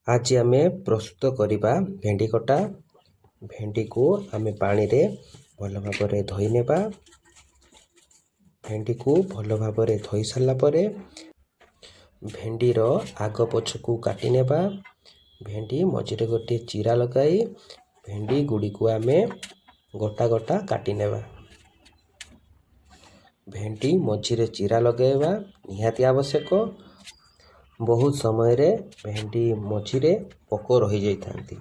आज आम प्रस्तुत करवा भेंडी कटा। भेंडी को आम पानी रे भल भाव धोई नेबा। भेंडी को भल भाव धोई सारा परे भेंडीर आग पछ को काटी नेबा। भेंडी मझिरे गोटे चिरा लगाई भेंडी गुड़ी को आम गोटा गोटा काटी नेबा। भेंडी मझिरे चिरा लगेवा निहाती आवश्यक। बहुत समय रे भेंडी मझिरे पोक रही जाइथांती।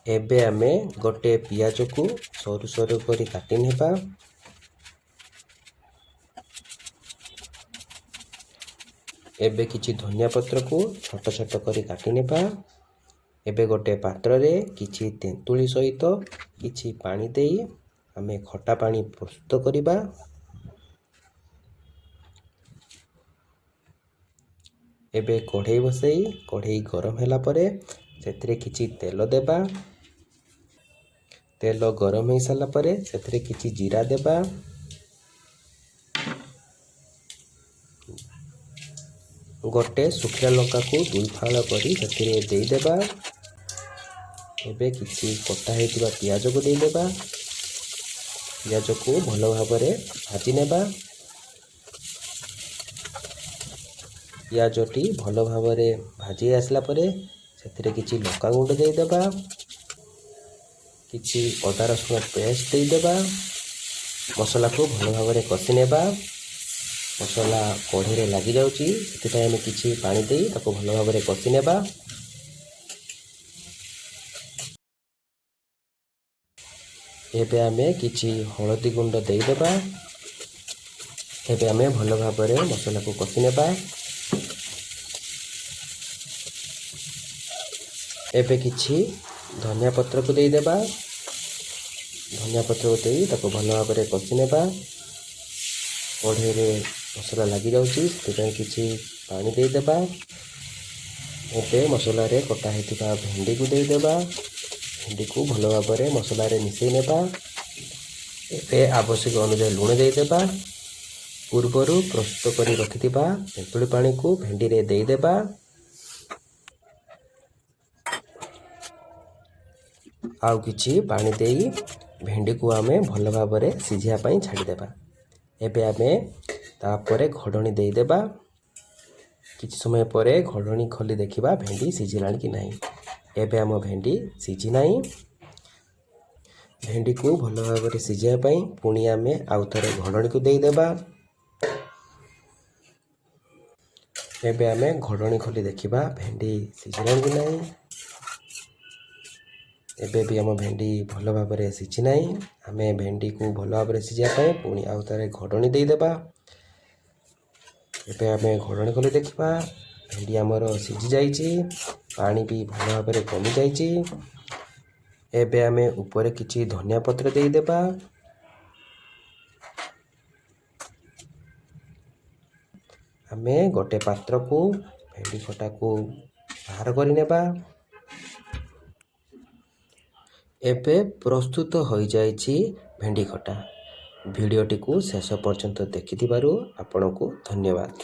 एबे आमे गोटे पियाज को सरू सरू करी काटी नेबा। एबे किछि धनिया पत्र को छोट छोट करी काटी नेबा। एबे गोटे पात्र रे किछि तेंतुली सहित किछि पानी देई आमे खटा पानी प्रस्तुत करिबा। एबे कढ़ई बसई कढ़ई गरम होला परे सेथिरे किछि तेल देबा। तेल गरम हो सारा परे सेथिरे किछि जीरा देबा। गोटे सुखिया लंका को दुई फाल करी सेथिरे देई देबा। एबे किछि कटा हेतिबा पियाज को देई देबा। पियाज को भल भाव भाजी नेबा। पियाजटी भल भाव भाजी आसला परे सेथिरे किछि लंका गुंड देई देबा। किछि अदा रसुण पेस्ट देई देबा। मसला को भल भाव कषि नेबा। मसला कढ़ई रे लागी जाउची सेतिपय हम किछि पानी देई ताको भल भाव कषि नेबा। एबे आमे किछि हळदी गुंड देई देबा। एबे आमे भल भाव मसला को कषि नेबा। एबे किछि धनिया पत्र को देई देबा। धनिया पत्र को देई ताको भल भाव कषि नेबा। कढ़ई रे मसला लागी जाउची सेतिपय किछि पानी देई देबा। एबे मसला रे कटा हेतिबा भेंडी को देई देबा। भेंडी को भल भाव मसला रे मिसई नेबा। एबे आवश्यक अनुसार लुण देई देबा। पूर्वरु प्रस्तुत करी रखिथिबा तेंतुली पानी को भेंडी रे देई देबा। आउ किछि पानी देई भेंडी को आमे भल भाव सिझिया पई छाड़ी देबा। एबे आमे तापरे घोडणी देई देबा। किछि समय परे घोडणी खोली देखिबा भेंडी सिझिलानी कि नाही। एबे आम भेंडी सिझी नाही। भेंडी को भल भाव सिझिया पई पुणी आमे आउ थरे घोडणी को देई देबा। एबे आमे घोडणी खोली देखिबा भेंडी सिझिलानी कि नाही। एबे भी आम भेंडी भल भाव सिझी नाही। आमे भेंडी को भल भाव सिझिया पई पुणी आउ थरे घोडणी देई देबा। एबे आमे घोडणी खोली देखिबा भेंडी हमर सिझी जाइछि। पानी भी भल भाव कमी जाइछि। एबे आमे ऊपर किछि धनिया पत्र देई देबा। आमे गोटे पात्र को भेंडी खटा को बाहर करि नेबा। एबे प्रस्तुत हो जाइछि भेंडी खटा। वीडियोटी को शेष पर्यंत देखिथिबारु आपनको धन्यवाद।